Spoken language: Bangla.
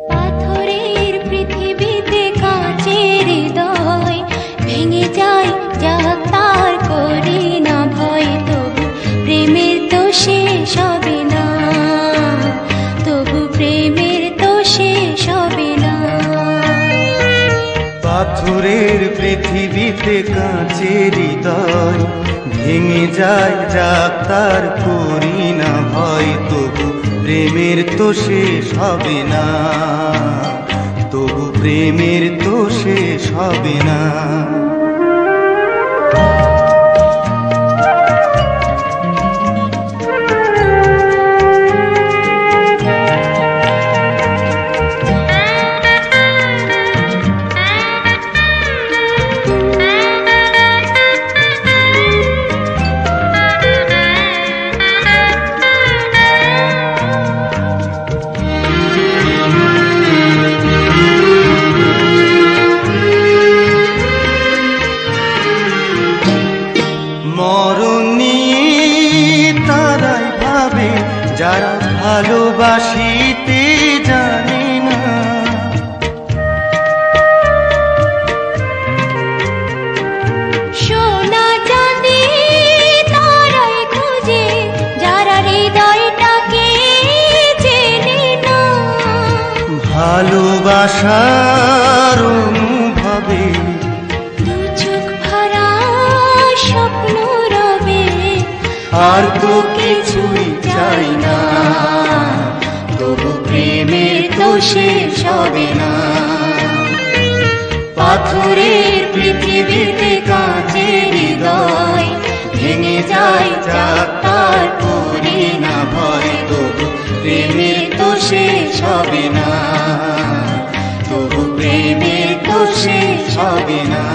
পাথরের পৃথিবীতে কাঁচের হৃদয় ভেঙে যায়, যাক তার করি না ভয়। তবু প্রেমের তো শেষ হবে না, তবু প্রেমের তো শেষ হবে না। পাথরের পৃথিবীতে কাঁচের হৃদয় ভেঙে যায়, যাক তার করি না ভয়। তবু প্রেমের তো শেষ হবে না, তবু প্রেমের তো শেষ হবে না। মরণ নিয়ে তারাই ভাবে যারা ভালোবাসিতে জানে না। সোনা চাঁদি তারাই খুঁজে যারা হৃদয়টাকে চেনে না। ভালোবাসার অনুভবে দু চোখ ভরা স্বপ্ন রবে, আর তো কিছুই চাই না, তবু প্রেমের তো শেষ হবে না। পাথরের পৃথিবীতে কাঁচের হৃদয় ভেঙে যায়, যাক তার করি না ভয়। তবু প্রেমের তো শেষ হবে না, তবু প্রেমের তো শেষ হবে না।